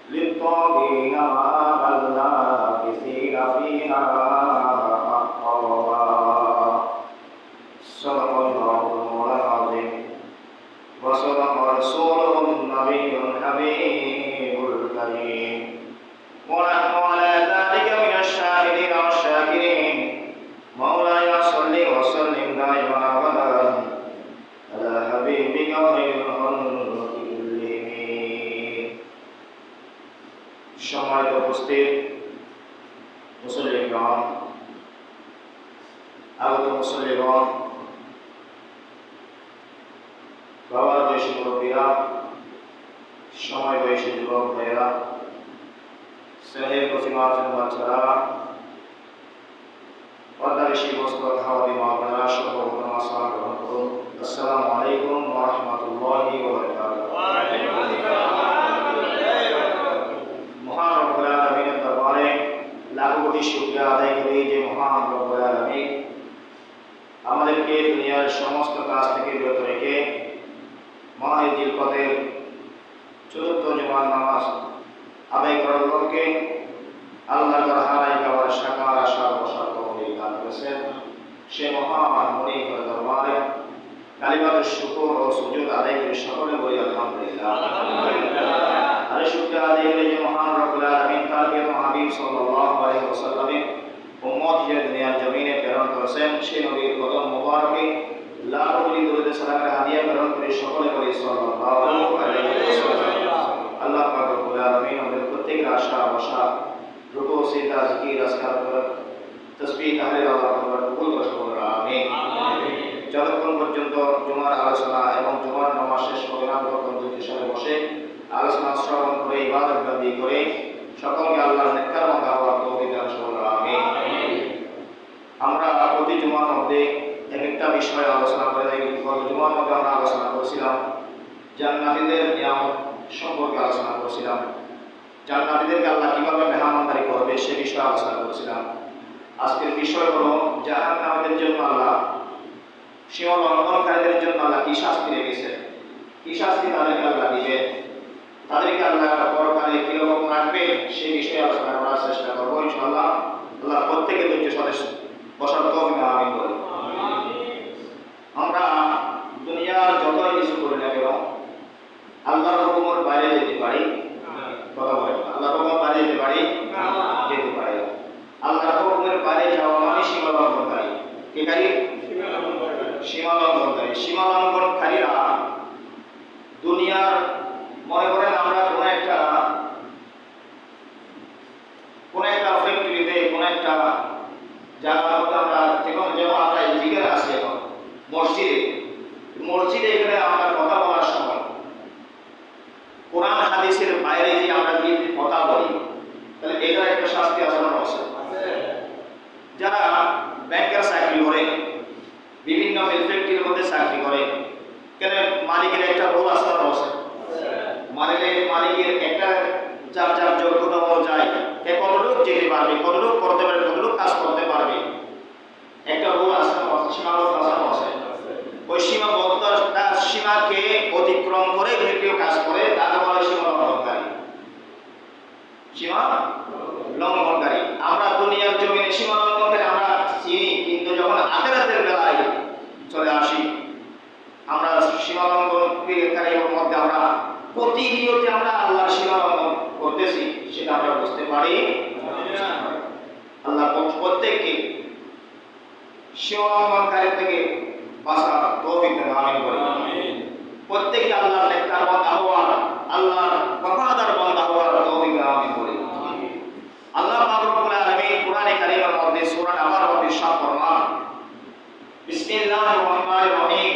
للطاغين مآبا لابثين فيها أحقابا. صدق الله المولى العظيم وصدق رسوله النبي الحبيب الكريم ونحن على ذلك من الشاهدين والشاكرين. مولاي صل وسلم دائما أبدا على حبيبك خير الخلق كلهم. সম্মানিত উপস্থিত মুসল্লিগণ, আগত মুসল্লিগণ, বাবার বয়সী মুরব্বীরা, সময় বয়সী যুবক ভাইয়েরা, শ্রেণীর কচি মাহফিল বাচ্চারা, পর্দাবেশী বস্ত্র খাওয়াবি মাওলানা সর্বপ্রথম আসসালাম গ্রহণ করুন। আসসালামু আলাইকুম ওয়া রাহমাতুল্লাহি ওয়া বারাকাতুহু। মহান রব্বুল আলামিনের দরবারে লাখো কোটি শুকরিয়া আদায় করি যে মহান রব্বুল আলামিন আমাদেরকে দুনিয়ার সমস্ত কাজ থেকে বিরত রেখে মাহে জিলকদের চতুর্থ জুমার নামাজ আদায় করার লক্ষ্যে আল্লাহর দরবারে যাওয়ার সাকার আশা বসার তৌফিক দান করেছেন। সে মহান মুনিফের দরবারে কালিমাতুশ শুকর ও সুজুদ আদায় করে সকলে বলি আলহামদুলিল্লাহ। আরে শুকরিয়া আদায় করে যে মহান রব্বুল আলামিন তার প্রিয় হাবিব সাল্লাল্লাহু আলাইহি ওয়াসাল্লামের উম্মত হিসেবে দুনিয়ার জমিনে প্রেরণ করেছেন। সেই নবীর কদম মোবারকে লাখো কোটি দরুদ সালামের হাদিয়া প্রেরণ করে সকলে বলি সাল্লাল্লাহু আলাইহি ওয়াসাল্লাম। আল্লাহ পাক রব্বুল আলামিন আমাদের প্রত্যেকের আশা আশা রুকু সিজদা জিকির আজকার তাসবিহ তাহলিল আল্লাহ তাআলা কবুল করুন, আমিন। যতক্ষণ পর্যন্ত জুমার আলোচনা এবং জুমার নামাজ শেষ হবে না ততক্ষণ দুটি সাথে বসে আলোচনা শ্রবণ করে ইবাদত বন্দি করে সকলকে আল্লাহর নেককার বান্দা হওয়ার তৌফিক দান করুন, আমিন। আমরা প্রতি জুমার মধ্যে একটা বিষয় আলোচনা করে থাকি। গত জুমার মধ্যে আমরা আলোচনা করেছিলাম জান্নাতীদের নিয়ামত সম্পর্কে আলোচনা করেছিলাম। জান্নাতীদেরকে আল্লাহ কিভাবে মেহমানদারি করবে সে বিষয়ে আলোচনা করেছিলাম। আজকের বিষয় হলো জাহান্নামীদের জন্য আল্লাহ, সীমা লঙ্ঘনকারীদের জন্য আল্লাহ কি শাস্তি রেখেছে, কি শাস্তি তাদেরকে আল্লাহ দিবে, তাদেরকে আল্লাহ পরকালে কিরকম রাখবে সে বিষয়ে আলোচনা করার চেষ্টা করবো ইনশাআল্লাহ। আল্লাহ প্রত্যেকের ধৈর্য সাথে বসার তৌফিক আমিন বলি। আমরা দুনিয়ার যত কিছু করি না কেন আল্লাহর হুকুমের বাইরে যেতে পারি, কথা বলেন, আল্লাহর হুকুমের বাইরে যেতে পারি, যেতে পারি। আল্লাহর হুকুমের বাইরে যাওয়া মানে সীমা লঙ্ঘনকারী। কি কারি? সীমা লঙ্ঘনকারী। সীমা লঙ্ঘনকারীরা দুনিয়ার, মনে করেন আমরা কোন একটা ফ্যাক্টরিতে কোন একটা জায়গার মধ্যে আমরা যেমন আমরা জিজ্ঞাসা আছি এখন মসজিদে এখানে আমরা কথা বলার সময় কোরআন হাদিসের বাইরে যে আমরা যে কথা বলি তাহলে এটার একটা শাস্তি আসার আছে। যারা ব্যাংকের চাকরি করে, বিভিন্ন মিল ফ্যাক্টরির মধ্যে চাকরি করে, কেন মালিকের একটা রোল আসার আছে। মালিকের একটা যার যার যোগ্যতা অনুযায়ী কে কতটুকু যেতে পারবে, কতটুকু করতে পারবে, কতটুকু কাজ করতে পারবে, একটা রোল আসার আছে, সীমাবদ্ধ আসার আছে। ওই সীমাবদ্ধতা সীমাকে অতিক্রম করে কেউ কাজ করে তাকে বলা হয় সীমা লঙ্ঘনকারী। সীমা লঙ্ঘনকারী। আমরা দুনিয়ার জমিনে সীমা লঙ্ঘনকারী আমরা চিনি, কিন্তু যখন আখিরাতের বেলায় চলে আসি আমরা সীমা লঙ্ঘনকারীর মধ্যে আমরা প্রতিনিয়ত আমরা আল্লাহর সীমা লঙ্ঘন করতেছি সেটা আমরা বুঝতে পারি। আল্লাহ প্রত্যেককে সীমা লঙ্ঘনকারী থেকে বাঁচার তৌফিক দান আমিন বলি। প্রত্যেককে আল্লাহর নেককার বান্দা হওয়ার, আল্লাহর ওয়াফাদার বান্দা হওয়ার তৌফিক দান আমিন বলি। আল্লাহ পাক রব্বুল আলামিন কোরআনে কারীমের মধ্যে সূরা নাবার মধ্যে ইরশাদ ফরমান, বিসমিল্লাহির রহমানির রহিম,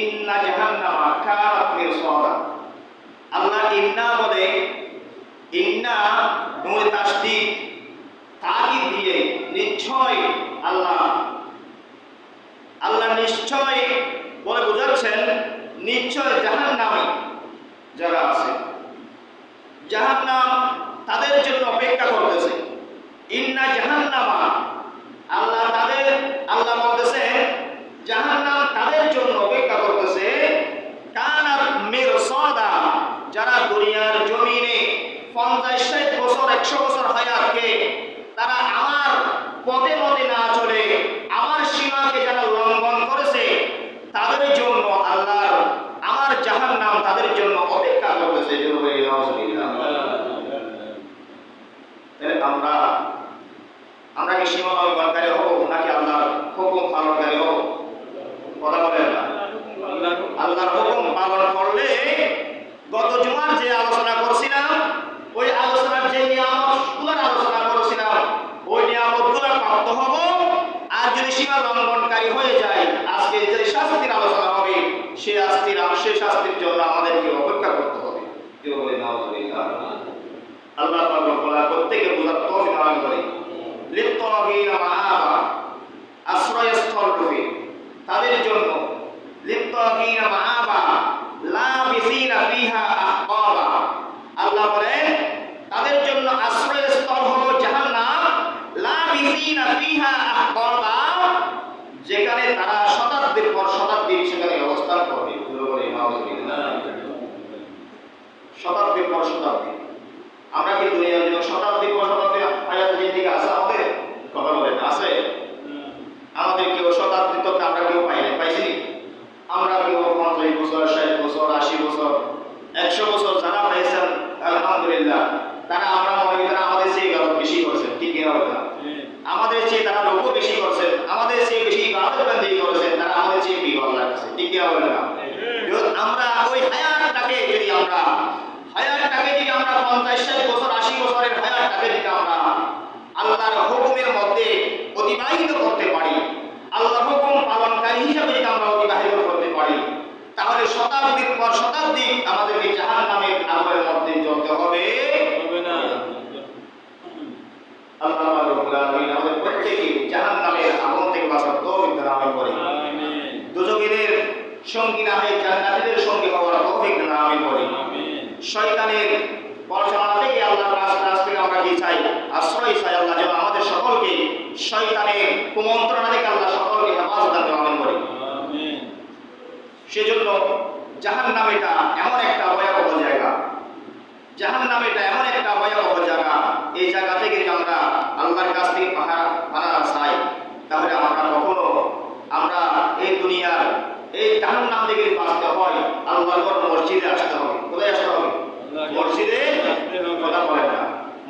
ইন্না জাহান্নামা কানাত মিরসাদা। আল্লাহ ইন্না বলে, ইন্না নুন তাসদীদ তাকিদ দিয়ে নিশ্চয় আল্লাহ নিশ্চয় বলে বোঝাচ্ছেন নিশ্চয় জাহান্নামী যারা আছে, জাহান্নাম তাদের জন্য অপেক্ষা করতেছে। ইন্না জাহান্নামা, আল্লাহ বলতেছে জাহান্নাম তাদের জন্য অপেক্ষা করতেছে। কানাত মিরসাদা, যারা দুনিয়া 100 বছর হায়াতকে তারা আমার পথে পথে না চলে আমার সীমাকে যারা লঙ্ঘন করেছে তাদের জন্য আল্লাহ আমার জাহান্নাম তাদের জন্য অপেক্ষা করতেছে। আমরা কি সীমা লঙ্ঘনকারী হব নাকি আল্লাহর হুকুম পালনকারী হব? কথা বলেন না। আল্লাহর হুকুম পালন করলে গত জুমার যে আলোচনা করছিলাম ওই আলোচনার যে নিয়ামতগুলোর আলোচনা করেছিলাম ওই নিয়ামতগুলো প্রাপ্ত হব। আর যদি সীমা লঙ্ঘনকারী হয়ে যায় আজকে যে শাস্তির আলোচনা হবে সে শাস্তির জন্য আমাদেরকে অপেক্ষা করতে হবে। কেউ বলে নাউযুবিল্লাহ। আল্লাহ তাআলা প্রত্যেককে বোঝার তৌফিক দান করে। লিত্তাগীনা মাআবা আশ্রয়স্থল রূপে তাদের জন্য লিত্তাগীনা মাআবা লাবিসিনা ফিহা আহকাবা। আল্লাহ বলেন তাদের জন্য আশ্রয়স্থল হলো জাহান্নাম। লাবিসিনা ফিহা আহকাবা, যেখানে তারা শতাব্দীর পর শতাব্দী সেখানে অবস্থান করবে। শতাব্দীর পর শতাব্দী। আমরা কি দুনিয়ার জন্য শতাব্দী পর শতাব্দী হায়াতে জিন্দেগি আছে আমাদের? কথা বলেন আছে? আমাদের কেউ শতাব্দী তো আমরা কেউ পাইছি? আমরা কেউ 50 বছর 60 বছর 80 বছর 100 বছর যারা পাইছেন আলহামদুলিল্লাহ, তারা আমরা মনে করি তারা আমাদের চেয়ে বেশি করছেন। ঠিক কিনা বলেন? আমাদের চেয়ে তারা রোগও বেশি করছেন, আমাদের চেয়ে বেশি ইবাদত বন্দেগী করেছেন, তারা আমাদের চেয়ে প্রিয় আল্লাহর কাছে। ঠিক কিনা বলেন না? আমরা ওই হায়াতটাকে যদি আমরা 50 60 বছর 80 বছরের হায়াতটাকে যদি আমরা আল্লাহর হুকুমের মধ্যে অতিবাহিত করতে পারি, আল্লাহর হুকুম পালনকারী হিসেবে যদি আমরা অতিবাহিত করতে পারি, তাহলে শতাব্দীর পর শতাব্দী আমাদেরকে জাহান্নামের আগুনের মধ্যে জ্বলতে হবে না। আল্লাহ রাব্বুল আলামিন আমাদের প্রত্যেককে জাহান্নামের আগুন থেকে বাঁচার তৌফিক দান করেন। আমিন। দুজকের সঙ্গী না হয়ে জান্নাতীদের সঙ্গী হওয়ার তৌফিক দান করেন। আমিন। শয়তানের পরচালনা থেকে আল্লাহর কাছ থেকে আমরা কি চাই? আশ্রয় চাই। আল্লাহ যেন আমাদের সকলকে শয়তানের কুমন্ত্রণা থেকে আল্লাহ সকলকে হেফাজত দান করেন। আমিন। সেজন্য জাহান্নাম এটা এমন একটা ভয়াবহ জায়গা, জাহান্নাম এটা এমন একটা ভয়াবহ জায়গা, এই জায়গা থেকে আমরা আল্লাহর কাছ থেকে পানা চাই, তাহলে আমরা এই দুনিয়ার এই জাহান্নাম থেকে বাঁচতে হয় আল্লাহর মসজিদে আসতে হবে। কোথায় আসতে হবে? মসজিদে। কথা বলেন না।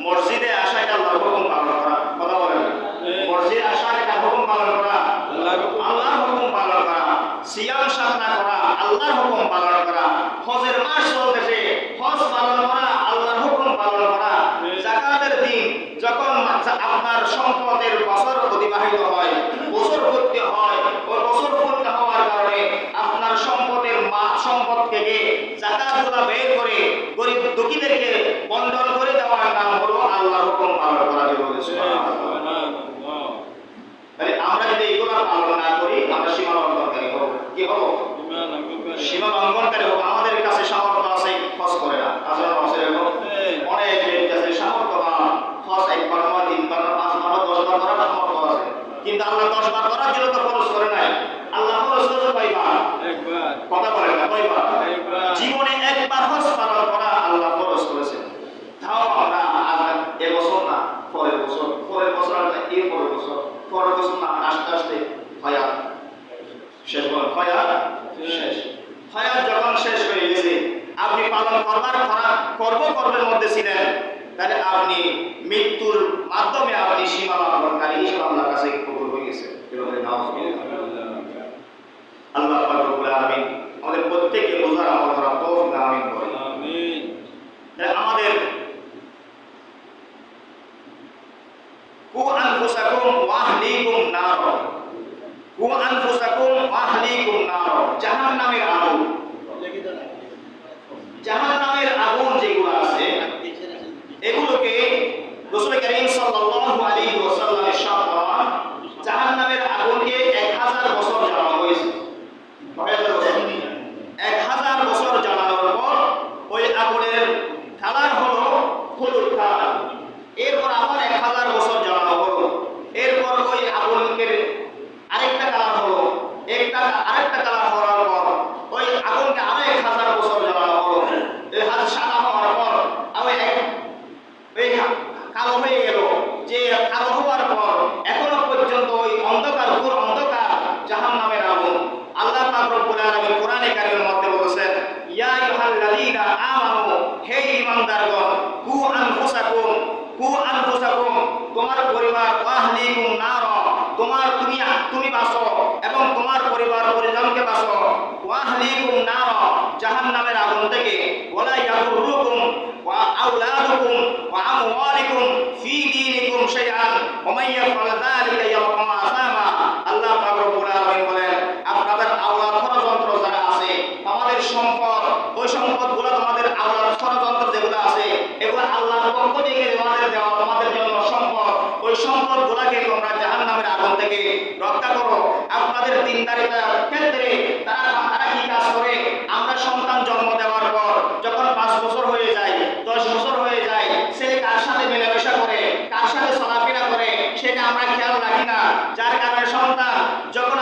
মসজিদে আসা এটা আল্লাহর হুকুম পালন করা। কথা বলেন না। মসজিদে আসা এটা হুকুম পালন করা, আল্লাহর হুকুম পালন করা। সিয়াম সাধনা করা, আল্লাহর হুকুম পালন করা। হজের মাস চলতেছে, হজ পালন করা, আল্লাহর হুকুম পালন করা। যাকাতের দিন যখন আপনার সম্পদের বছর অতিবাহিত হয়, বছর পূর্তি হয়, ওই বছর পূর্তি হওয়ার কারণে আপনার সম্পদ থেকে যাকাতগুলো বের করে গরিব দুঃখীদেরকে বন্টন করে দেওয়ার নাম হলো আল্লাহর হুকুম পালন করা। আমরা যদি এগুলো পালন না করি আমরা সীমা লঙ্ঘনকারী হব। কি হব? সীমা লঙ্ঘনকারী হব। আমাদের কাছে সামর্থ্য আছে, খরচ করে না। অনেক কাছে সামর্থ্য বা খরচ 1 বার 3 বার 5 বার 10 বার করার সামর্থ্য আছে, কিন্তু আল্লাহ 10 বার করার জন্য তো খরচ করে নাই। আল্লাহ খরচ করেছে কয়বার? একবার। কথা বলেন না, কয়বার? জীবনে একবার হজ পালন করা আল্লাহ খরচ করেছেন। তাও আমরা এবছর না, পরের বছর আর এর পরের বছর না, আস্তে আস্তে হায়াত শেষ। বলেন হায়াত শেষ। হায়াত যখন শেষ হয়ে গেছে, আপনি পালন কর্মের মধ্যে ছিলেন, তাহলে আপনি মৃত্যুর মাধ্যমে আপনি সীমা লঙ্ঘনকারী হিসেবে আল্লাহর কাছে কবুল হয়ে গেছে। আল্লাহ রাব্বুল আলামিন আমাদের প্রত্যেককে বোঝার আমল করার তৌফিক দান করেন। আমিন। আমাদের কু আনফুসাকুম ওয়া আহলিকুম নার, কু আনফুসাকুম ওয়া আহলিকুম নার, জাহান্নামের আগুন। জাহান্নামের আগুন যেগুলো আছে এগুলোকে রাসূল কারীম সাল্লাল্লাহু আলাইহি ওয়াসাল্লাম ইরশাদ করেন, জাহান্নামের আগুনকে 1000 বছর জ্বালানো হয়েছে। 1000 বছর জ্বালানোর পর ওই আগুনের কালার হলো হলুদ কালার। এরপর আবার 1000 বছর জ্বালানো হলো, এরপর ওই আগুনের আরেকটা কালার হলো, আরেকটা কালার হওয়ার পর ওই আগুনকে আরো 1000 বছর জ্বালানো হলো। এই হাত সাদা হওয়ার পর ওই আইয়ুহাল্লাযীনা আমানু, হে ঈমানদারগণ, কু আনফুসাকুম, তোমার পরিবার, ওয়া আহলিকুম নার, তুমি বাঁচো এবং তোমার পরিবার পরিজনকে বাঁচো, ওয়া আহলিকুম নার, জাহান্নামের আগুন থেকে, ওয়ালা ইয়াদুররুকুম ওয়া আওলাদুকুম ওয়া আমওয়ালিকুম ফি দীনিকুম শাইআন ওয়া মান ইয়াফআল যালিকা ইয়ালকা আসামা। আল্লাহ পাক রব্বুল আলামিন বলেন, আপনাদের আওলাদ ষড়যন্ত্র যারা আছে, আমাদের সম্পদ, ওই সম্পদগুলো তোমাদের আওলাদ ষড়যন্ত্র যেগুলো আছে, এগুলো আল্লাহর পক্ষ থেকে তোমাদের দেওয়া, তোমাদের জন্য সম্পদ, ওই সম্পদগুলোকে তোমরা জাহান্নামের আগুন থেকে রক্ষা করো। আপনাদের দিনদারিতার ক্ষেত্রে তারা কি কাজ করে? আমরা সন্তান জন্ম দেওয়ার পর যখন 5 বছর হয়ে যায়, 10 বছর হয়ে যায়, সে কার সাথে মেলামেশা করে, কার সাথে চলাফেরা করে, সেটা আমরা খেয়াল রাখি না। যার কারণে সন্তান যখন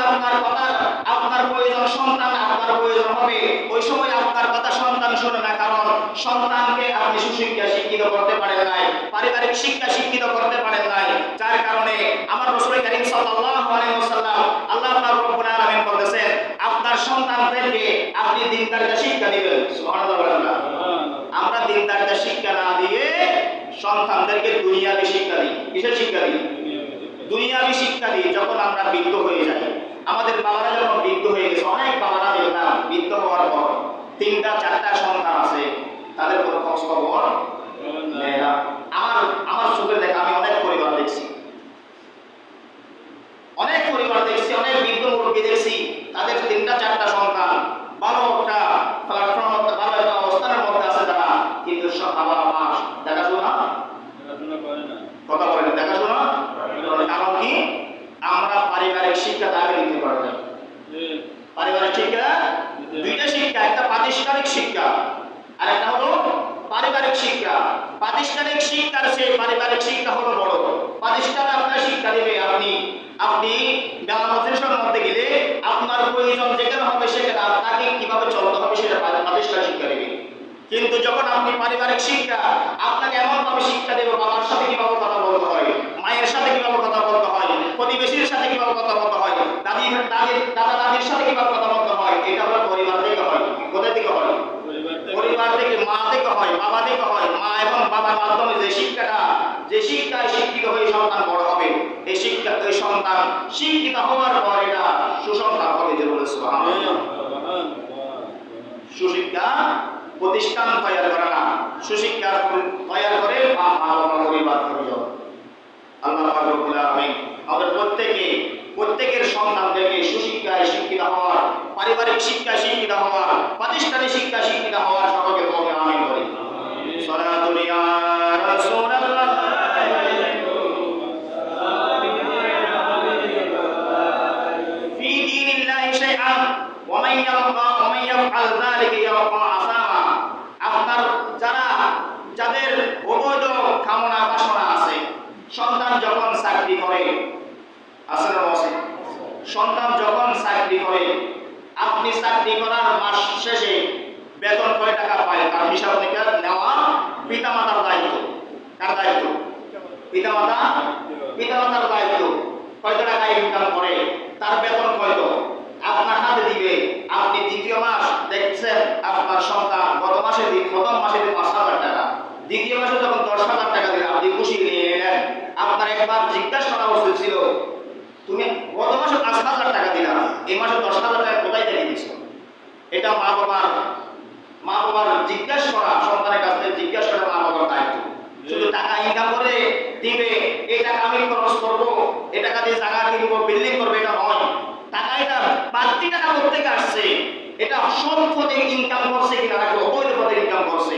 আপনার প্রয়োজন, সন্তান আপনার প্রয়োজন হবে, ওই সময় আপনার কথা সন্তান শুনে না, কারণ সন্তানকে আপনি সুশিক্ষা শিক্ষিত করতে পারেন নাই, পারিবারিক শিক্ষা শিক্ষিত করতে পারেন নাই। যার কারণে আমার রাসূল কারীম সাল্লাল্লাহু আলাইহি ওয়াসাল্লাম, আল্লাহ পাক রব্বুল আলামিন বলেছেন, আপনার সন্তানদেরকে আপনি দিনদারিতা শিক্ষা দিবেন। সুবহানাল্লাহ বলেন না? আমরা দিনদারিতা শিক্ষা না দিয়ে সন্তানদেরকে দুনিয়াবি শিক্ষা দিই। কিসের শিক্ষা দিই? দুনিয়াবি শিক্ষা দিই। যখন আমরা বৃদ্ধ হয়ে যাই, আমাদের বাবারা যখন বৃদ্ধ হয়ে গেছে, অনেক বাবারা দেখলাম বৃদ্ধ হওয়ার পর 3টা 4টা সন্তান আছে, তাদের কোনো খোঁজ খবর নেয় না। আমার চোখে দেখা আমি অনেক পরিবার দেখছি, অনেক বৃদ্ধ মুরব্বী দেখছি, তাদের 3টা 4টা সন্তান, ভালো একটা প্ল্যাটফর্ম, ভালো একটা অবস্থানের মধ্যে আছে তারা, কিন্তু সব বাবা মা দেখাশোনা করে না, কথা বলে না, দেখাশোনা। কারণ কি? আমরা পারিবারিক শিক্ষা তাকে দিতে পারি না। পারিবারিক শিক্ষা 2টা শিক্ষা, একটা প্রাতিষ্ঠানিক শিক্ষা আর একটা হলো পারিবারিক শিক্ষা। প্রাতিষ্ঠানিক শিক্ষার চেয়ে পারিবারিক শিক্ষা হলো বড়। প্রাতিষ্ঠানে আপনার শিক্ষা দিবে, আপনি মেলামেশার মধ্যে গেলে আপনার প্রয়োজন যেখানে হবে সেখানে আপনাকে কিভাবে চলতে হবে সেটা প্রাতিষ্ঠানিক শিক্ষা দিবে। কিন্তু যখন আপনি পারিবারিক শিক্ষা, আপনাকে এমন ভাবে শিক্ষা দেবে, বাবার সাথে কিভাবে কথা বলতে হয়, মায়ের সাথে কিভাবে কথা বলতে হয়, প্রতিবেশীর সাথে কিভাবে কথা বলতে হয়, দাদা দাদির সাথে কিভাবে কথা বলতে হয়, এটা হলো পরিবার থেকে হয়। কোথায় থেকে হয়? পরিবার থেকে, মা থেকে হয়, বাবা থেকে হয়। মা এবং বাবার মাধ্যমে যে শিক্ষায় শিক্ষিত হয়ে সন্তান বড় হবে, এই সন্তান শিক্ষিত হওয়ার পর এটা সুসন্তান হবে। যে বলে সুবহানাল্লাহ। সুশিক্ষা প্রতিষ্ঠান তৈরি করে না, সুশিক্ষা তৈরি করে মা বাবা পরিবার পরিজন। আল্লাহ পাক রব্বুল আলামিন আমাদের প্রত্যেকের সন্তানদেরকে সুশিক্ষায় শিক্ষিত হওয়ার, পারিবারিক শিক্ষা শিক্ষিত হওয়ার, প্রাতিষ্ঠানিক শিক্ষা শিক্ষিত হওয়ার সকলকে তৌফিক আমিন করি। সালাতুল ইয়া রাসূলুল্লাহ ফি দীনিল্লাহি শাইআন ওয়া মান ইয়াফআল যালিকা ইয়ালকা আসামা। আপনার যাদের অবৈধ কামনা বাসনা আছে, সন্তান যখন চাকরি করে, সন্তান যখন চাকরি করে, আপনি চাকরি করার মাস শেষে বেতন কয় টাকা পায় তার হিসাব নিকাশ নেওয়া পিতামাতার দায়িত্ব। কার দায়িত্ব? পিতামাতার দায়িত্ব। কয় টাকা ইনকাম করে, তার বেতন কত আপনার হাতে দিবে। আপনি 2য় মাস দেখছেন আপনার সন্তান প্রথম মাসে 5,000 টাকা, 2য় মাসে যখন 10,000 টাকা দিলে আপনি খুশি নিয়ে নিলেন। আপনার একবার জিজ্ঞাসা করা উচিত ছিল, তুমি গত মাসে 5,000 টাকা দিলা, এই মাসে 10,000 টাকা কোথায় থেকে দিচ্ছ? এটা মা বাবার জিজ্ঞাসা করা, সন্তানের কাছ থেকে জিজ্ঞাসা করা মা বাবার দায়িত্ব। শুধু টাকা ইনকাম করে দিবে, এই টাকা আমি খরচ করবো, এই টাকা দিয়ে জায়গা কিনবো, বিল্ডিং করবো, এটা নয়। এটা বাড়তি টাকা কোথেকে আসছে, এটা সৎ পথে ইনকাম করছে কিনা, নাকি অবৈধ পথে ইনকাম করছে।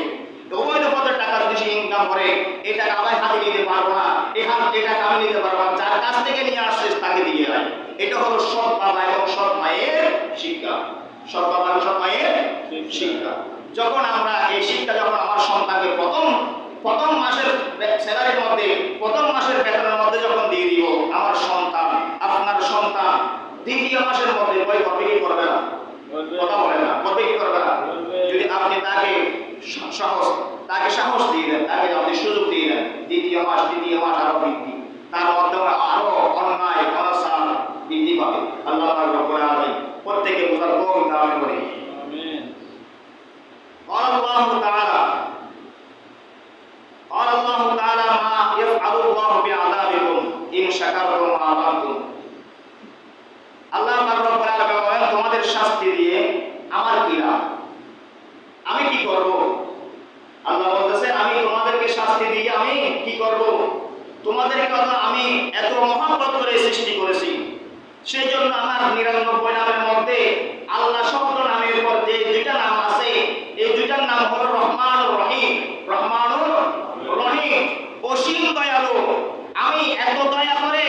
অবৈধ পথের টাকা যদি সে ইনকাম করে, এই টাকা আমার হাতে নিতে পারবো না, এই টাকা আমি নিতে পারবো না, যার কাছ থেকে নিয়ে আসছে তাকে দিয়ে যায়। এটা হলো সৎ বাবা এবং সৎ মায়ের শিক্ষা। সৎ বাবা এবং সৎ মায়ের শিক্ষা। যখন আমরা এই শিক্ষা যখন আমার সন্তানকে প্রথম মাসের স্যালারির মধ্যে, প্রথম মাসের বেতনের মধ্যে যখন দিয়ে দিব, আমার সন্তান, আপনার সন্তান 2য় মাসের মধ্যে বই করবে কি করবে না? কথা বলে না, করবে কি করবে না? যদি আপনি তাকে সাহস দিয়ে দেন, তাকে আপনি সুযোগ দিয়ে দেন, 2য় মাস, 3য় মাস আরো বৃদ্ধি, তার মাধ্যমে আরো অন্যায় অনাচার বৃদ্ধি পাবে। আল্লাহ পাক রব্বুল আলামিন প্রত্যেককে বোঝার তৌফিক দান করেন। আমিন। الله تعالى ما يفعل الله بعذابكم إن شكرتم وآمنتم আল্লাহ পাক রব্বুল আলামিন বলেন তোমাদের শাস্তি দিয়ে আমার কি লাভ, আমি কি করব? আল্লাহ বলতেছে আমি তোমাদেরকে শাস্তি দিয়ে আমি কি করব? তোমাদেরকে কথা আমি এত মহব্বত করে সৃষ্টি করেছি, সেই জন্য আমার 99 নামের মধ্যে আল্লাহ শব্দ নামের পর যে দুইটা নাম আছে এই দুইটার নাম হলো রহমানুর রহিম। রহমানুর রহিম, অসীম দয়ালু। আমি এত দয়া করে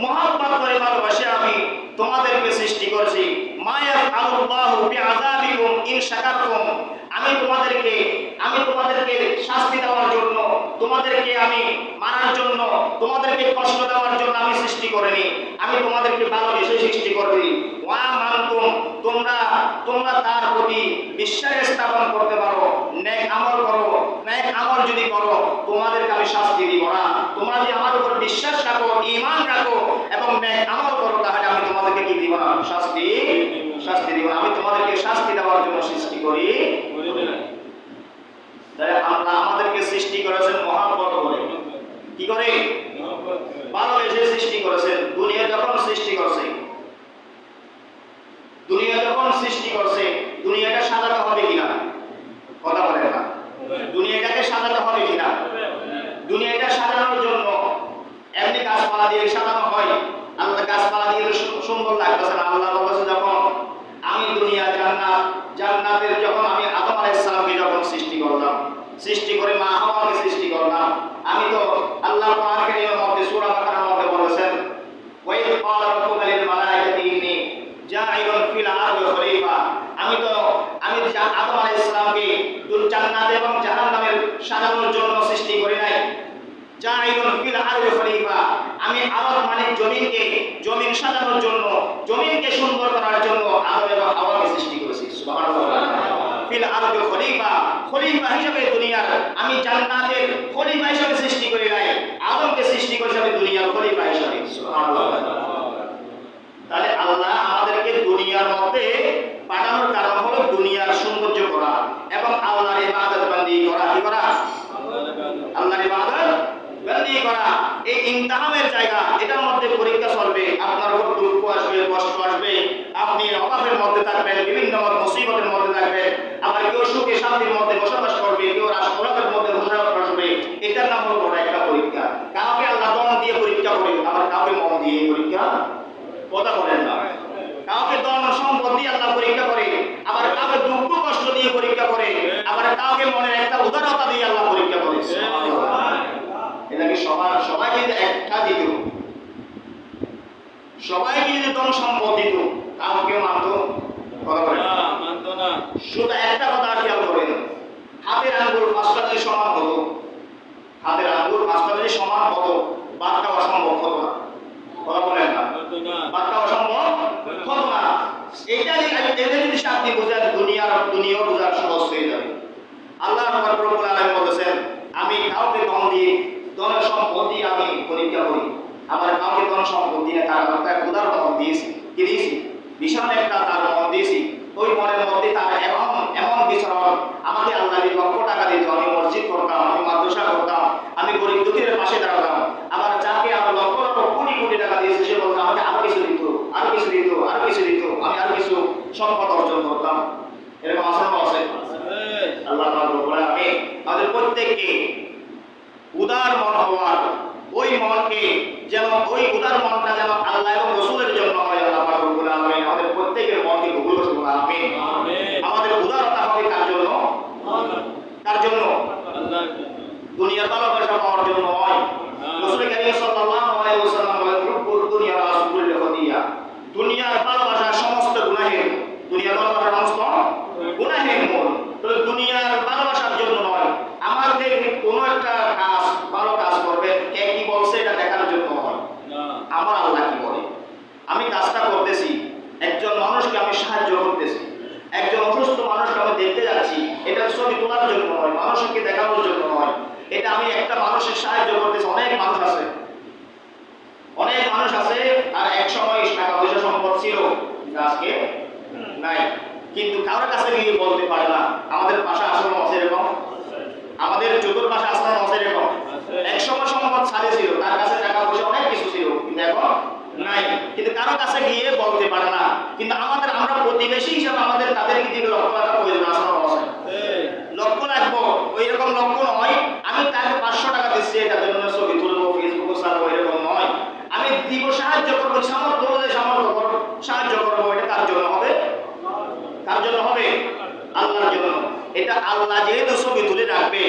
মহব্বত করে ভালোবাসে আমি তোমাদেরকে সৃষ্টি করেছি। মা ইয়াফআলুল্লাহু বিআযাবিকুম ইন শাকারতুম, আমি তোমাদেরকে শাস্তি দেওয়ার জন্য, তোমাদেরকে আমি মারার জন্য, তোমাদেরকে কষ্ট দেওয়ার জন্য আমি সৃষ্টি করিনি, আমি তোমাদেরকে ভালোবেসে সৃষ্টি করেছি। ওয়া মানতুম, তোমরা তার প্রতি বিশ্বাস স্থাপন করতে পারো, নেক আমল করো। নেক আমল যদি করো তোমাদেরকে আমি শাস্তি দিব না। তোমরা যদি আমার উপর বিশ্বাস রাখো, ঈমান রাখো এবং নেক আমল করো তাহলে আমি তোমাদেরকে কি দিব না? শাস্তি দিব না। আমি তোমাদেরকে শাস্তি দেওয়ার জন্য সৃষ্টি করি না। তাই আল্লাহ আমাদেরকে সৃষ্টি করেছেন মহব্বত করে। কি করে? ভালোবেসে সৃষ্টি করেছেন। দুনিয়া যখন সৃষ্টি করছে, দুনিয়াটা সাজাতে হবে কিনা? কথা বলেন না। দুনিয়াটাকে সাজাতে হবে কিনা? দুনিয়াটা সাজানোর জন্য এমনি গাছপালা দিয়ে সাজানো হয়। আল্লাহ গাছপালা দিয়ে সুন্দর লাগতেছে না। আল্লাহ বলেছে যখন আমি দুনিয়া জান্নাতের যখন আমি আদম আলাইহিস সালামকে যখন সৃষ্টি করলাম, সৃষ্টি করে মা হাওয়াকে সৃষ্টি করলাম, আমি তো আল্লাহ কোরআন কারীমের মধ্যে সূরা বাকারার মধ্যে বলেছেন ওয়া ইয ক্বালা রাব্বুকা লিল মালাইকাতি ইন্নী জাইলুন ফিল আরদি খলিফা। আমি আদম আলাইহিস সালামকে জান্নাত এবং জাহান্নামের সাজানোর জন্য সৃষ্টি করি নাই। জাইলুন ফিল আরদি খলিফা, আমি আরদ মানে জমিন সাজানোর জন্য, জমিনকে সুন্দর করার জন্য আদম এবং হাওয়াকে সৃষ্টি করেছি। সুবহানাল্লাহ। ফিল আরদি খলিফা হিসেবে দুনিয়ার, আমি জান্নাতের খলিফা হিসেবে সৃষ্টি করি নাই, আদমকে সৃষ্টি করেছি আমি দুনিয়ার খলিফা হিসেবে। সুবহানাল্লাহ। তাহলে আল্লাহ আমাদেরকে দুনিয়ার মধ্যে পাঠানোর কারণ হলো দুনিয়ার সৌন্দর্য করা এবং আল্লাহর ইবাদত বন্দী করা। কি করা? আল্লাহর ইবাদত বন্দী করা। এই ইমতিহানের জায়গা, এটার মধ্যে পরীক্ষা চলবে। আপনার উপর দুঃখ আসবে, কষ্ট আসবে, আপনি অভাবের মধ্যে থাকবেন, বিভিন্ন মুসিবতের মধ্যে থাকবেন, আবার কেউ সুখে শান্তির মধ্যে বসবাস করবে, কেউ রাষ্ট্রের মধ্যে বসবাস করবে। এটার নাম হলো বড় একটা পরীক্ষা। কাউকে আল্লাহ দম দিয়ে পরীক্ষা করে, আবার কাউকে মন দিয়ে পরীক্ষা। কথা বলেন না। কাউকে ধন সম্পদ দিয়ে আল্লাহ পরীক্ষা করে, আবার কাউকে দুঃখ কষ্ট দিয়ে পরীক্ষা করে, আবার কাউকে মনের একটা উদারতা দিয়ে আল্লাহ পরীক্ষা করে। এটা কি সবাই যদি একটা দিত, সবাইকে যদি ধন সম্পদ দিত, কাউকে মানতো? কথা বলেন না, মানতো না। শুধু একটা কথা খেয়াল করেন, হাতের আঙ্গুল 5টা যদি সমান হতো, হাতের আঙ্গুল 5টা যদি সমান হতো, বাদ দেওয়া সম্ভব হতো না। কথা বলেন না, বাদ দেওয়া সম্ভব হতো না। এটা যদি শান্তি বোঝার দুনিয়া বোঝার সহজ হয়ে যাবে। আল্লাহ রব্বুল আলামিন বলেছেন আমি কাউকে ধন সম্পদ দিয়ে আমি পরীক্ষা করি, আমার কাউকে ধন সম্পদ দিয়ে তার একটা উদাহরণ দিয়েছি, কি দিয়েছি? বিশাল একটা তার মন দিয়েছি। ওই মনের মধ্যে তার এমন বিচরণ, আমাকে আল্লাহ 1,00,000 টাকা দিত, আমি মসজিদ করতাম, আমি মাদ্রাসা করতাম, আমি গরিব দুঃখীর পাশে দাঁড়াতাম। আবার যাকে আমি লক্ষ কোটি টাকা দিয়েছি সে বলতো আমাকে আরো কিছু দিত, আরো কিছু দিত, আরো কিছু দিত, আমি আরো কিছু সম্পদ অর্জন করতাম। এরকম আসানো আছে। আল্লাহ রব্বুল আলামিন আমাদের প্রত্যেককে উদার মন হওয়ার, ওই মনকে যেন, ওই উদার মনটা যেন আল্লাহ এবং রাসূলের জন্য হয়। আল্লাহ রব্বুল আলামিন আমাদের প্রত্যেকের মনকে কবুল করুন। আমিন। আমাদের উদারতা হবে কার জন্য? কার জন্য? আল্লাহ। দুনিয়ার ভালোবাসা পাওয়ার জন্য নয়। রাসূল কারীম সাল্লাল্লাহু আলাইহি ওয়াসাল্লাম বলেন রব্বুল দুনিয়া রাসূলুল খদিয়া, দুনিয়ার ভালোবাসা সমস্ত গুনাহের, দুনিয়ার ভালোবাসা সমস্ত গুনাহের মূল। তো দুনিয়ার ভালোবাসার জন্য নয়, আমাদের কোনো একটা কাজ, ভালো কাজ করবেন, কে কি বলছে এটা দেখার জন্য হয়। আমার আল্লাহ কি বলে, আমি কাজটা করতেছি, একজন মানুষকে আমি সাহায্য করতেছি, একজন অসুস্থ মানুষকে আমি দেখতে যাচ্ছি, এটা ছবি তোলার জন্য নয়, মানুষকে দেখানোর জন্য নয়, এটা আমি একটা মানুষের সাহায্য করতেছি। অনেক মানুষ আছে আর এক সময় টাকা পয়সা সম্পদ ছিল, আজকে নাই। কিন্তু কারোর কাছে গিয়ে বলতে পারে না। আমাদের পাশে আচরণ আছে এরকম, আমাদের চতুর্পাশে আচরণ আছে এরকম। এক সময় সম্পদ ছাড়ে ছিল, তার কাছে টাকা পয়সা অনেক কিছু ছিল, কিন্তু এখন নাই, কিন্তু কারো কাছে গিয়ে বলতে পারে না। কিন্তু আমরা প্রতিবেশী হিসাবে আমাদের তাদেরকে দিকে লক্ষ্য রাখা প্রয়োজন। আচরণ আছে, লক্ষ্য রাখবো। ওই রকম লক্ষ্য নয় আমি তাকে 500 টাকা দিচ্ছি এটার জন্য ছবি তুলবো, ফেসবুকে ছাড়বো, এরকম নয়। আমি দিব, সাহায্য করবো, সামর্থ্য অনুযায়ী সাহায্য করবো। এটা কার জন্য হবে? কার জন্য হবে? আল্লাহর জন্য। এটা আল্লাহ যেহেতু ছবি তুলে রাখবে,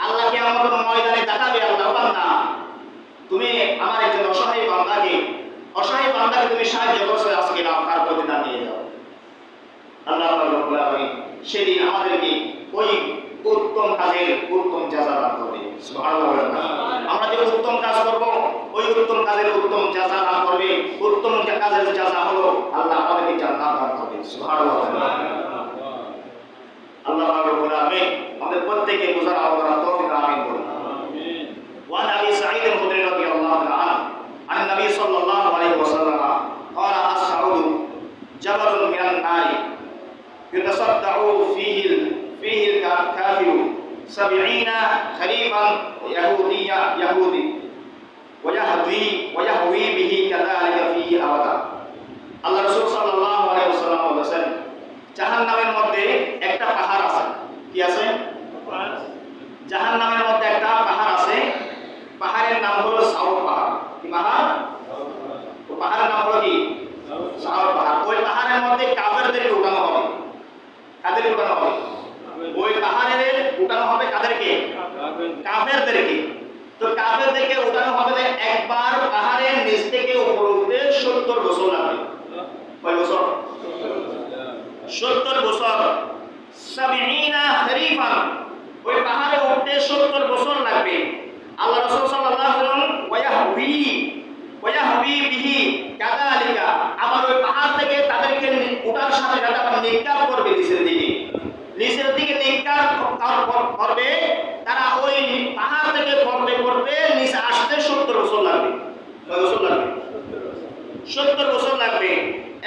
আল্লাহকে আমাদের ময়দানে দেখাবে, আল্লাহ বান্দা তুমি আমার একজন অসহায় বান্দাকে তুমি সাহায্য করছো, আজকে নাও, তার প্রতিদান নিয়ে যাও। আল্লাহ রাব্বুল আলামিন সেদিন আমাদেরকে ওই উত্তম কাজের উত্তম জাযা দান করবে। সুবহানাল্লাহ। আমরা যে উত্তম কাজ করব, ওই উত্তম কাজের উত্তম জাযা দান করবে। উত্তম কাজের জাযা হলো আল্লাহ আমাদেরকে জান্নাত দান করবে। সুবহানাল্লাহ। আল্লাহ রাব্বুল আলামিন আমাদের প্রত্যেককে বুঝার আমল তৌফিক আমিন করুন। আমিন। ওয়া আবি সাঈদ আল-খুদরি রাদিয়াল্লাহু তাআলা عن النبي صلى الله عليه وسلم قال السعود جبل من النار يتصدع فيه الكافر 70 خريفا يهودي ويهوي به كذلك فيه أبدا। আল্লাহ রাসূল সাল্লাল্লাহু আলাইহি ওয়াসাল্লাম বলেছেন, জাহান্নামের মধ্যে একটা পাহাড় আছে। কি আছে? জাহান্নামের মধ্যে একটা পাহাড় আছে। পাহাড়ের নাম হলো সাউদ পাহাড়। কি পাহাড়? ও পাহাড়ের নাম হলো কি? সাউদ পাহাড়। ওই পাহাড়ের মধ্যে কাফেরদেরকে উঠানো হবে। কাদের উঠানো হবে? ওই পাহাড়ের উঠানো হবে কাদেরকে? কাফেরদেরকে। তো কাফেরদেরকে উঠানো হবে যে একবার পাহাড়ের নিচ থেকে উপরে উঠতে 70 বছর লাগবে। কয় বছর? 70 বছর। 70 খরিফান। ওই পাহাড়ে উঠতে 70 বছর লাগবে। আল্লাহ রাসূল সাল্লাল্লাহু আলাইহি ওয়াসাল্লাম ওয়ায়াহবি বিহি কাযালিকা, আবার ওই পাহাড় থেকে তাদেরকে ওঠার সাথে সাথে আবার নিক্ষেপ করবে নিচের দিকে নিক্ষেপ করবে। তারা ওই পাহাড় থেকে পড়বে নিচে আসতে 70 বছর লাগবে। কয় বছর লাগবে? 70 বছর লাগবে।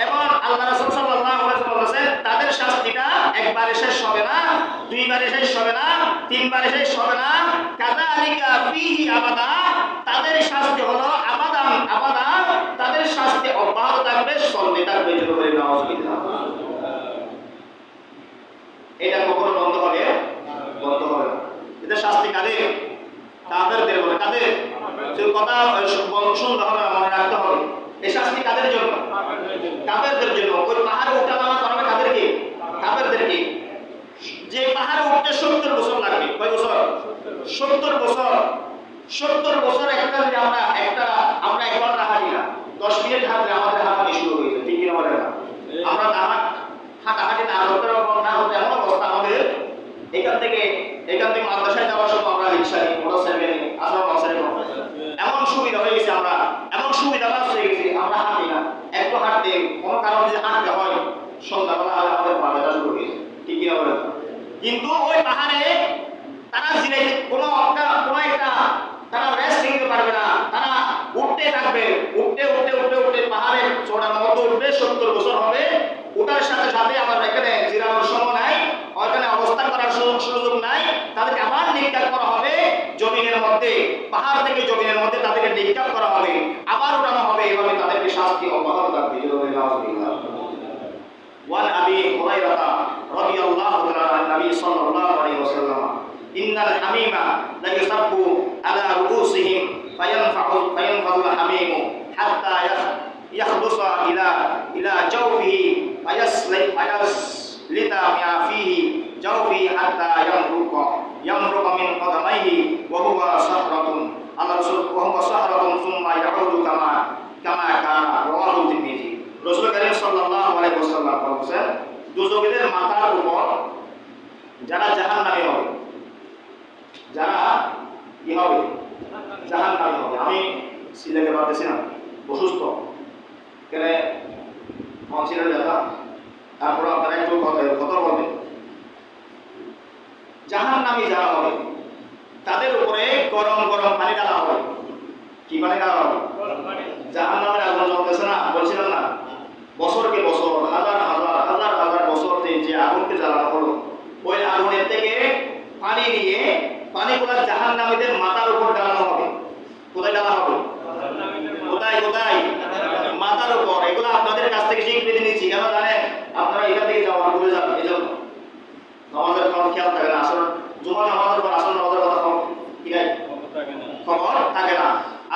এবং আল্লাহ রাসূল সাল্লাল্লাহু আলাইহি ওয়াসাল্লাম বলেছেন, তাদের শাস্তিটা একবারে শেষ হবে না, দুইবারে শেষ হবে না, তিনবারে শেষ হবে না। কাযালিকা ফীহি আবাদা, তাদের শাস্তি হলো আবাদান আবাদা, তাদের শাস্তি অব্যাহত থাকবে, চলতে থাকবে। নাউযুবিল্লাহ। এটা কখনো বন্ধ হবে? বন্ধ হবে না। এটা শাস্তি কাদের? কাফেরদের বলে। কাদের? যে কথা শুনতে হবে, মনে রাখতে হবে। এই শাস্তি কাদের জন্য? কাফেরদের জন্য। ওই পাহাড়ে উঠানামা করা হবে কাদেরকে? কাফেরদেরকে। যে পাহাড়ে উঠতে 70 বছর লাগবে। কয় বছর? 70 বছর। 70 বছর একটা যে আমরা 1 ঘন্টা হাঁটি না, 10 মিনিট হাঁটলে আমাদের হাঁটানি শুরু হয়ে যায়। ঠিক কিনা বলেন না? আমরা হাঁটাহাঁটি না হতে এমন অবস্থা আমাদের, এখান থেকে মাদ্রাসায় যাওয়ার সময় আমরা রিক্সা নিই, মোটরসাইকেল নিই, এমন সুবিধা হয়ে গেছে, আমরা এমন সুবিধা হয়ে গেছে, আমরা হাঁটি না। একটু হাঁটতে কোনো কারণে যে হাঁটতে হয়, সন্ধ্যাবেলা আমাদের পা ব্যথা শুরু হয়েছে। ঠিক কিনা বলেন? কিন্তু ওই পাহাড়ে তারা কোনো একটা তারা রেস্ট নিতে পারবে না, তারা উঠতে থাকবে। উঠতে পাহাড়ের চূড়ার মধ্যে উঠবে, 70 বছর হবে। ওঠার সাথে সাথে আবার এখানে জিরানোর সময় নাই, ওখানে অবস্থান করার সুযোগ নাই। তাদেরকে আবার নিক্ষেপ করা হবে জমিনের মধ্যে, পাহাড় থেকে জমিনের মধ্যে তাদেরকে নিক্ষেপ করা হবে, আবার উঠানো হবে। এভাবে তাদেরকে শাস্তি অব্যাহত থাকবে। وعن أبي هريرة رضي الله تعالى عن النبي صلى الله عليه وسلم إن الحميم ليصب على رؤوسهم فينفض الحميم حتى يخلص إلى جوفه فيسلط ما فيه جوفه حتى يمرق من قدميه وهو صخرة ثم يعود كما كان رواه الترمذي। রাসূল কারীম সাল্লাল্লাহু আলাইহি ওয়াসাল্লাম বলেছেন, দুজকের মাথার উপর যারা জাহান্নামী হবে, যারা কি হবে? জাহান্নামী হবে। আমি সিলেটে পারতেছি না, অসুস্থ, কেন মনসিলের ব্যথা। তারপর আপনারা একটু কথা বলবেন। জাহান্নামী যারা হবে তাদের উপরে গরম পানি ঢালা হবে। কি পানি ঢালা হবে? জাহান্নামের আগুন জ্বলতেছে না, বলছিলাম না? বছরকে বছর, হাজার বছর পানি নিয়ে পানিগুলো জাহান্নামীদের মাথার উপর ঢালানো হবে। কোথায় ঢালা হবে? কোথায় কোথায়? মাথার উপর। এগুলো আপনাদের কাছ থেকে স্বীকৃতি নিচ্ছি, কেন জানেন? আপনারা এখান থেকে যাওয়ার ভুলে যান, এই জন্য নামাজের খবর খেয়াল থাকে না। আসর জুমার নামাজের পর আসর নামাজের কথা খবর থাকে না।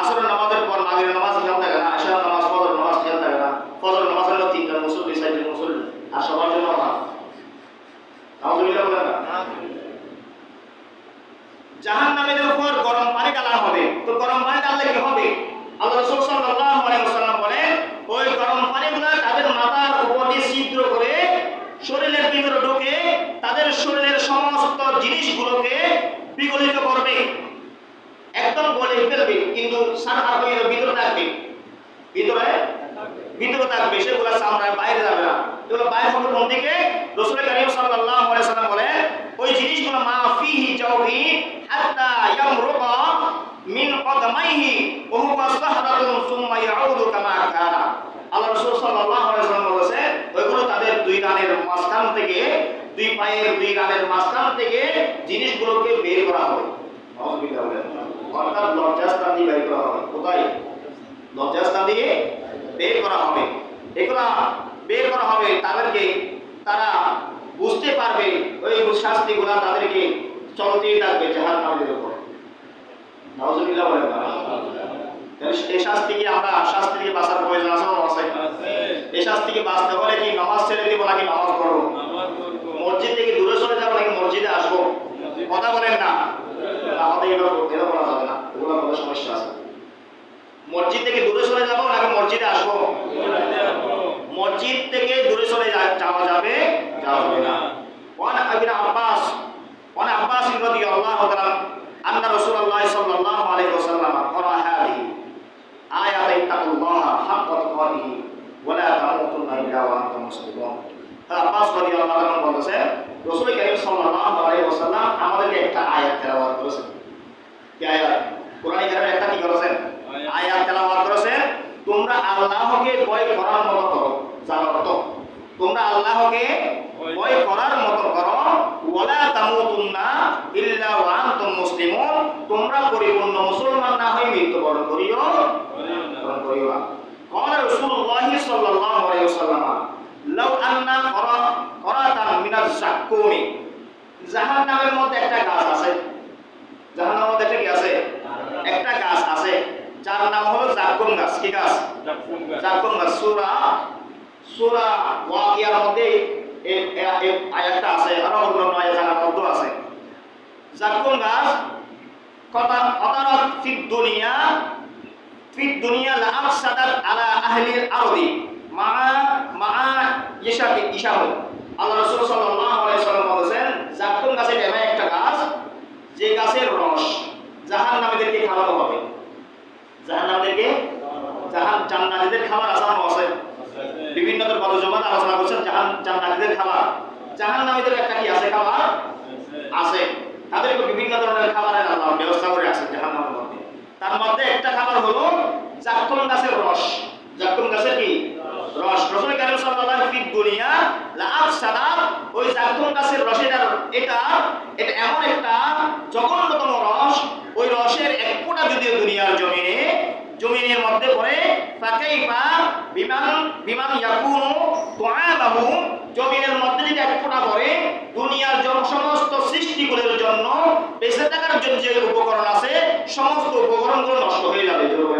আসরের নামাজের পর মাগরিবের নামাজ খেয়াল থাকে না। এশার নামাজ, ফজর নামাজ খেয়াল থাকে না। ফজর নামাজ হলো তিনটা মুসল্লি, চারজন মুসল্লি, আর সবার জন্য না। নাউজুবিল্লাহ বলেন না। জাহান্নামীদের উপর গরম পানি ঢালা হবে। তো গরম পানি ঢাললে কি হবে? আল্লাহ রাসূল সাল্লাল্লাহু আলাইহি ওয়াসাল্লাম বলেন, ওই গরম পানিগুলো তাদের মাথার উপর দিয়ে ছিদ্র করে শরীরের ভিতরে ঢুকে তাদের শরীরের সমস্ত জিনিসগুলোকে বিগলিত করবে, একদম গলে ফেলবে, কিন্তু সার আর ভিতরে থাকবে, ভিতরে থাকবে, সেগুলো চামড়ায় বাইরে যাবে না। এগুলো বাইরে হবে কোন দিকে? রাসূল কারীম সাল্লাল্লাহু আলাইহি ওয়াসাল্লাম বলেন, ওই জিনিসগুলো মা ফিহি জাওহি হাত্তা ইয়ামরুকা মিন কদমাইহি ওয়া হুয়া সাহরাতুন সুম্মা ইয়াউদু কামা কানা। আল্লাহ রাসূল সাল্লাল্লাহু আলাইহি ওয়াসাল্লাম বলেছেন, ওইগুলো তাদের দুই রানের মাঝখান থেকে, দুই পায়ের দুই রানের মাঝখান থেকে জিনিসগুলোকে বের করা হবে। নাউজুবিল্লাহ বলেন। অর্থাৎ লজ্জাস্থান দিয়ে বের করা হবে। কোথায়? লজ্জাস্থান দিয়ে বের করা হবে। এগুলা বের করা হবে, তাদেরকে তারা বুঝতে পারবে ওই শাস্তিগুলা তাদেরকে চলতেই থাকবে জাহান্নামের উপর। নাউজুবিল্লাহ বলেন। এই শাস্তি কি আমরা শাস্তি থেকে বাঁচার প্রয়োজন আছে না? আছে। এই শাস্তি থেকে বাঁচতে হলে কি নামাজ ছেড়ে দিব নাকি নামাজ পড়বো? মসজিদ থেকে দূরে সরে যাবো নাকি মসজিদে আসবো? কথা বলেন না। আমাদের এটা বলা যাবে না, এগুলো কোনো সমস্যা আছে। মসজিদ থেকে দূরে সরে যাবো নাকি মসজিদে আসবো? মসজিদ থেকে দূরে সরে যাওয়া যাবে, যাওয়া যাবে না। ওয়ান আব্বাস রাদিয়াল্লাহু তাআলা আন্না রাসূলুল্লাহ সাল্লাল্লাহু আলাইহি ওয়াসাল্লাম ক্বারা হাযিহি আয়াত ইত্তাকুল্লাহা হাক্কা তুকাতিহি ওয়া লা তামুতুন্না ইল্লা ওয়া আনতুম মুসলিমুন। আব্বাস রাদিয়াল্লাহু তাআলা বলেছেন, রাসূল কারীম সাল্লাল্লাহু আলাইহি ওয়াসাল্লাম আমাদেরকে একটা আয়াত তেলাওয়াত করেছেন। কি আয়াত? কোরআন কারীমের একটা কি করেছেন? আয়াত তেলাওয়াত করেছেন, তোমরা আল্লাহকে ভয় করার মতো করো। যার অর্থ, তোমরা আল্লাহকে ভয় করার মতো করো। ওয়ালা তামুতুন্না ইল্লা ওয়া আনতুম মুসলিমুন, তোমরা পরিপূর্ণ মুসলমান না হয়ে মৃত্যুবরণ করিও না। قال رسول الله صلى الله عليه وسلم لو أن قراطا من الزقوم, জাহান্নামের মধ্যে একটা গাছ আছে। জাহান্নামের মধ্যে একটা কি আছে? একটা গাছ আছে, যার নাম হলো জাক্কুম গাছ। কি গাছ? জাক্কুম গাছ। সূরা ওয়াকিয়ার মধ্যে এই আয়াতটা আছে, আর অন্যান্য আয়াতের মধ্যে আছে। জাক্কুম গাছ কতারাত ফিদ দুনিয়া লা আফসাদাত আলা আহলিল আরদি মা ইশাহু। আল্লাহ রাসূল সাল্লাল্লাহু আলাইহি ওয়াসাল্লাম বলেছেন, জাক্কুম গাছের এমন একটা গাছ যে গাছের রস জাহান্নামীদেরকে খাওয়ানো হবে। জান্নাতীদের খাবার আসানো আছে। বিভিন্ন জমাত আলোচনা করছেন জান্নাতীদের খাবার। জাহান্নামীদের একটা কি আছে? খাবার আছে। তাদেরকে বিভিন্ন ধরনের খাবারের আল্লাহ ব্যবস্থা করে আছে জাহান্নামের মধ্যে। তার মধ্যে একটা খাবার হলো জাক্কুম গাছের রস। জাক্কুম গাছের কি? রস। রাসূল কারীম সাল্লাল্লাহু আলাইহি ফিদ দুনিয়া লা আফসাদাত, ওই জাক্কুম গাছের রস এটা এমন একটা জঘন্যতম রস, ওই রসের এক ফোঁটা যদি দুনিয়ার জমিনের মধ্যে পড়ে, ফাকাইফা বিমান ইয়াকুনু তুআমা